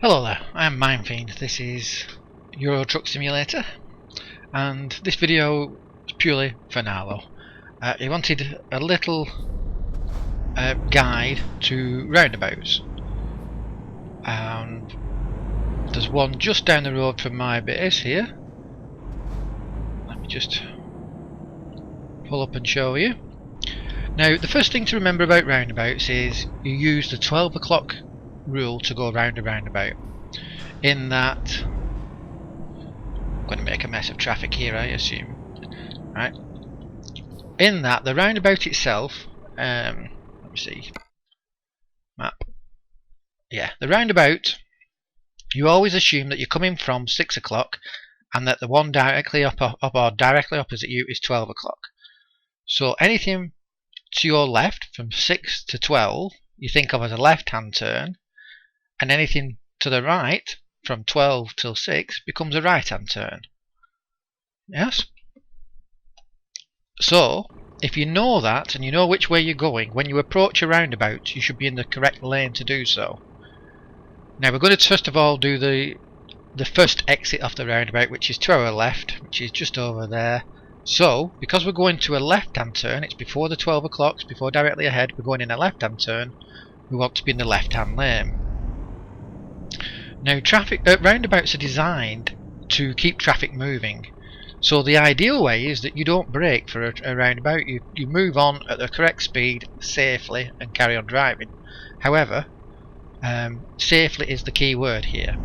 Hello there, I am Minefiend. This is Euro Truck Simulator, and this video is purely for Narlo. He wanted a little guide to roundabouts, and there's one just down the road from my base here. Let me just pull up and show you. Now, the first thing to remember about roundabouts is you use the 12 o'clock rule to go round a roundabout. In that, I'm going to make a mess of traffic here, I assume. Right. In that, the roundabout itself, let me see, map. Yeah, the roundabout, you always assume that you're coming from 6 o'clock and that the one directly up or directly opposite you is 12 o'clock. So anything to your left from 6 to 12 you think of as a left-hand turn, and anything to the right from 12 till 6 becomes a right-hand turn. Yes? So, if you know that and you know which way you're going, when you approach a roundabout you should be in the correct lane to do so. Now we're going to first of all do the first exit off the roundabout, which is to our left, which is just over there. So, because we're going to a left-hand turn, it's before the 12 o'clock, it's before directly ahead, we're going in a left-hand turn, we want to be in the left-hand lane. Now, roundabouts are designed to keep traffic moving. So the ideal way is that you don't brake for a roundabout, you move on at the correct speed, safely, and carry on driving. However, safely is the key word here.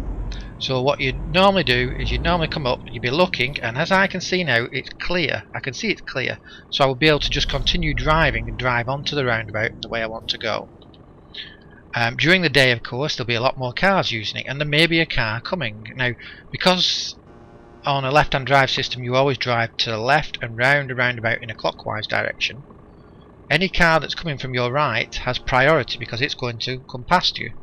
So what you normally do is you normally come up, you'd be looking, and as I can see now, it's clear. I can see it's clear. So I will be able to just continue driving and drive onto the roundabout the way I want to go. During the day, of course, there'll be a lot more cars using it, and there may be a car coming. Now, because on a left-hand drive system you always drive to the left and round a roundabout in a clockwise direction, any car that's coming from your right has priority because it's going to come past you.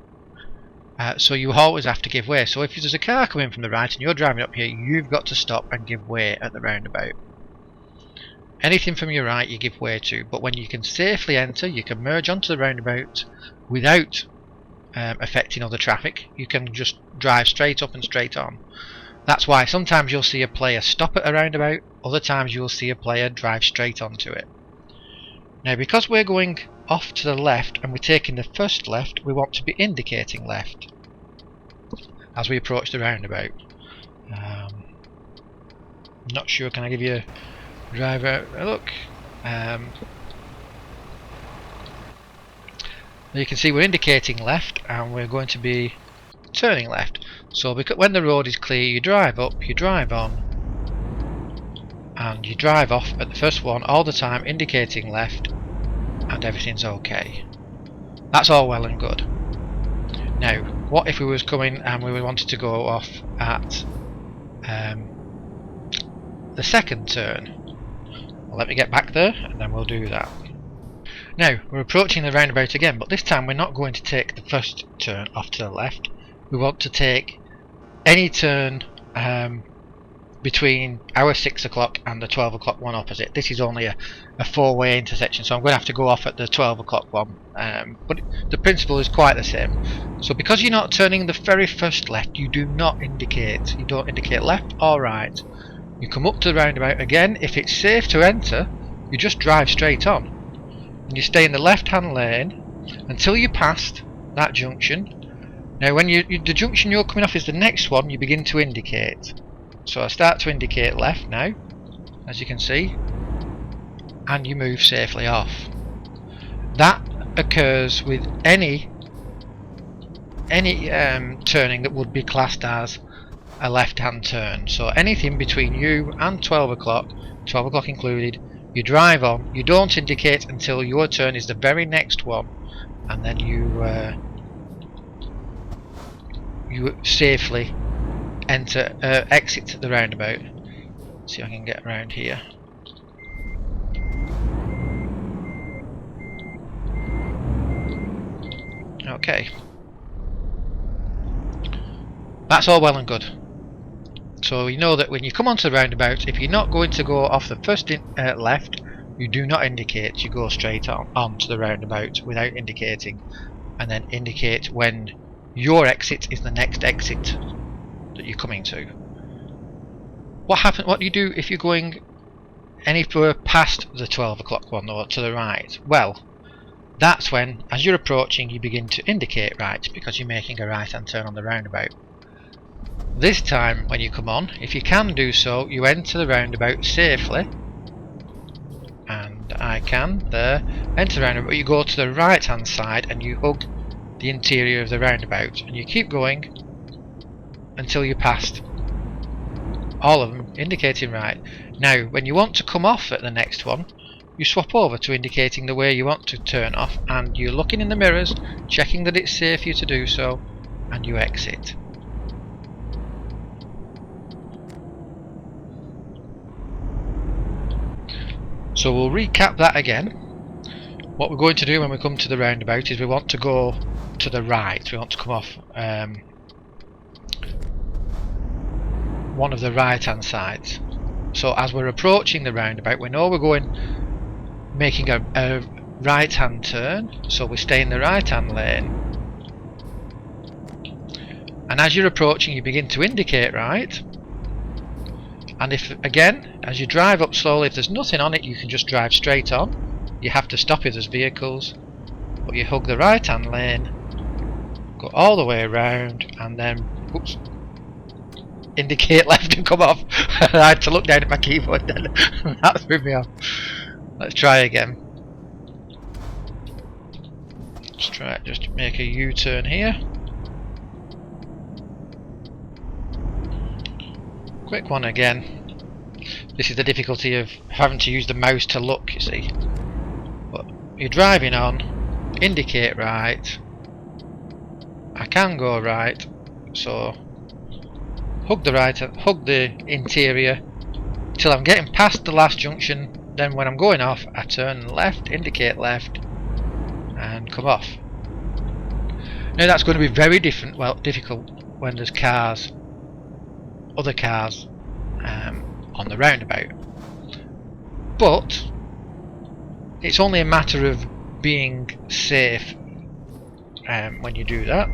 So you always have to give way. So if there's a car coming from the right and you're driving up here, you've got to stop and give way at the roundabout. Anything from your right you give way to, but when you can safely enter, you can merge onto the roundabout without affecting other traffic. You can just drive straight up and straight on. That's why sometimes you'll see a player stop at a roundabout, other times you'll see a player drive straight onto it. Now, because we're going off to the left and we're taking the first left, we want to be indicating left as we approach the roundabout. I'm not sure, can I give you a driver a look? You can see we're indicating left and we're going to be turning left. So because when the road is clear, you drive up, you drive on, and you drive off at the first one all the time, indicating left, and everything's okay. That's all well and good. Now, what if we was coming and we wanted to go off at the second turn? Well, let me get back there and then we'll do that. Now, we're approaching the roundabout again, but this time we're not going to take the first turn off to the left. We want to take any turn between our 6 o'clock and the 12 o'clock one opposite. This is only a four-way intersection, so I'm going to have to go off at the 12 o'clock one, but the principle is quite the same. So because you're not turning the very first left, you do not indicate. You don't indicate left or right. You come up to the roundabout again. If it's safe to enter, you just drive straight on and you stay in the left-hand lane until you passed that junction. Now when the junction you're coming off is the next one, you begin to indicate. So I start to indicate left now, as you can see, and you move safely off. That occurs with any turning that would be classed as a left-hand turn. So anything between you and 12 o'clock included, you drive on, you don't indicate until your turn is the very next one, and then you safely exit the roundabout. Let's see if I can get around here. Okay, that's all well and good. So you know that when you come onto the roundabout, if you're not going to go off the first left, you do not indicate, you go straight on to the roundabout without indicating, and then indicate when Your exit is the next exit that you're coming to. What do you do if you're going anywhere past the 12 o'clock one or to the right? Well, that's when, as you're approaching, you begin to indicate right because you're making a right hand turn on the roundabout. This time when you come on, if you can do so, you enter the roundabout safely, and I can there enter the roundabout. You go to the right hand side and you hug the interior of the roundabout, and you keep going until you're past all of them indicating right. Now when you want to come off at the next one, you swap over to indicating the way you want to turn off, and you're looking in the mirrors, checking that it's safe for you to do so, and you exit. So we'll recap that again. What we're going to do when we come to the roundabout is we want to go to the right. We want to come off one of the right hand sides. So as we're approaching the roundabout, we know we're going making a right hand turn, so we stay in the right hand lane, and as you're approaching you begin to indicate right, and if again as you drive up slowly, if there's nothing on it you can just drive straight on. You have to stop if there's vehicles, but you hug the right hand lane, go all the way around, and then oops, indicate left and come off. I had to look down at my keyboard then. That threw me off. Let's try again. Let's try it, just make a U-turn here. Quick one again. This is the difficulty of having to use the mouse to look, you see. But you're driving on, indicate right. I can go right, so hug the interior till I'm getting past the last junction. Then when I'm going off, I turn left, indicate left, and come off. Now that's going to be very difficult when there's other cars on the roundabout. But it's only a matter of being safe when you do that.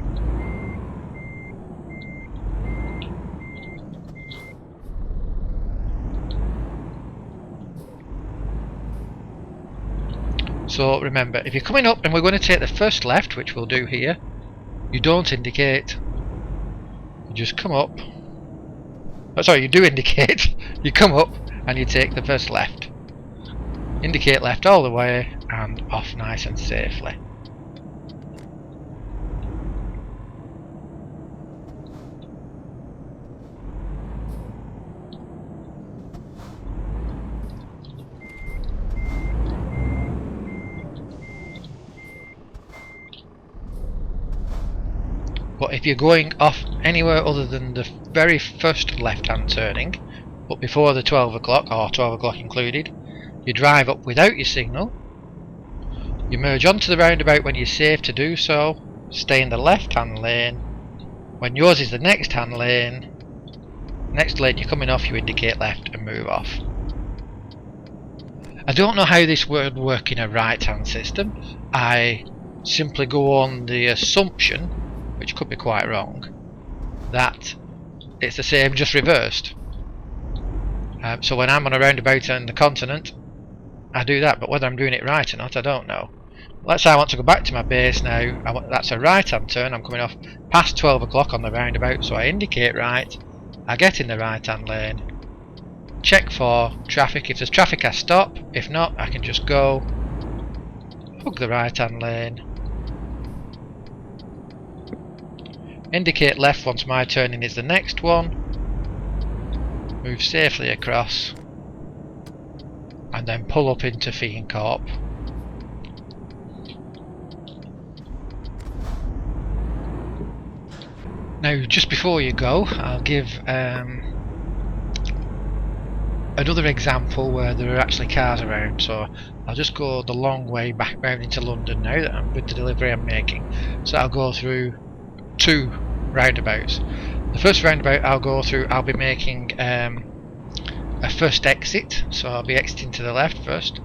So remember, if you're coming up and we're going to take the first left, which we'll do here, you don't indicate, you just come up. Oh, sorry, you do indicate, you come up and you take the first left. Indicate left all the way and off nice and safely. But if you're going off anywhere other than the very first left-hand turning, but before the 12 o'clock, or 12 o'clock included, you drive up without your signal, you merge onto the roundabout when you're safe to do so, stay in the left-hand lane, when yours is the next lane you're coming off, you indicate left and move off. I don't know how this would work in a right-hand system. I simply go on the assumption, which could be quite wrong, that it's the same just reversed. So when I'm on a roundabout on the continent, I do that, but whether I'm doing it right or not, I don't know. Let's say I want to go back to my base now. That's a right hand turn. I'm coming off past 12 o'clock on the roundabout, so I indicate right, I get in the right hand lane, check for traffic. If there's traffic I stop, if not I can just go, hug the right hand lane, indicate left once my turning is the next one, move safely across, and then pull up into Feencorp. Now just before you go, I'll give another example where there are actually cars around, so I'll just go the long way back round into London now that I'm with the delivery I'm making. So I'll go through two roundabouts. The first roundabout I'll go through, I'll be making a first exit, so I'll be exiting to the left first,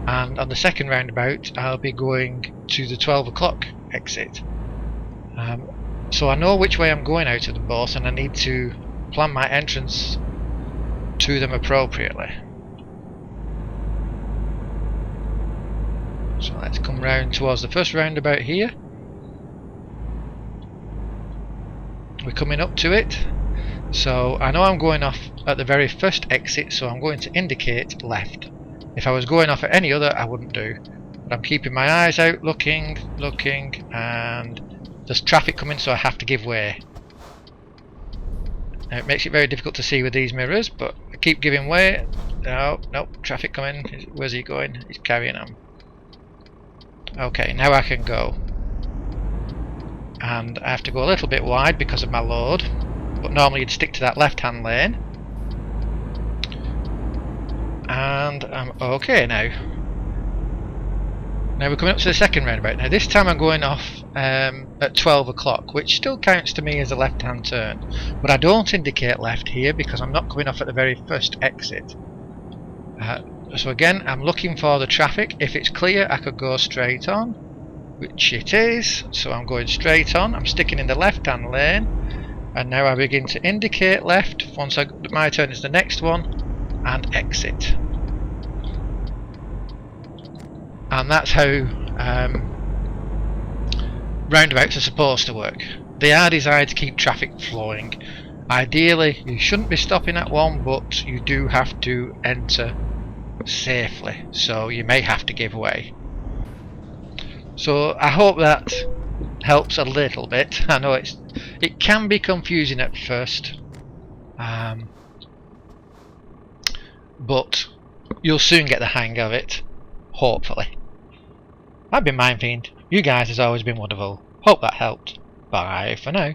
and on the second roundabout I'll be going to the 12 o'clock exit. So I know which way I'm going out of them both, and I need to plan my entrance to them appropriately. So let's come round towards the first roundabout here. We're coming up to it. So I know I'm going off at the very first exit, so I'm going to indicate left. If I was going off at any other, I wouldn't do. But I'm keeping my eyes out, looking, and there's traffic coming, so I have to give way. Now, it makes it very difficult to see with these mirrors, but I keep giving way. No, traffic coming. Where's he going? He's carrying on. Okay, now I can go. And I have to go a little bit wide because of my load, but normally you'd stick to that left-hand lane. And I'm okay now. Now we're coming up to the second roundabout. Now this time I'm going off at 12 o'clock, which still counts to me as a left-hand turn. But I don't indicate left here because I'm not coming off at the very first exit. So again, I'm looking for the traffic. If it's clear, I could go straight on, which it is. So I'm going straight on. I'm sticking in the left-hand lane. And now I begin to indicate left. Once my turn is the next one. And exit. And that's how roundabouts are supposed to work. They are designed to keep traffic flowing. Ideally, you shouldn't be stopping at one, but you do have to enter safely, so you may have to give way. So I hope that helps a little bit. I know it can be confusing at first, but you'll soon get the hang of it, hopefully. I've been Mindfiend. You guys has always been wonderful. Hope that helped. Bye for now.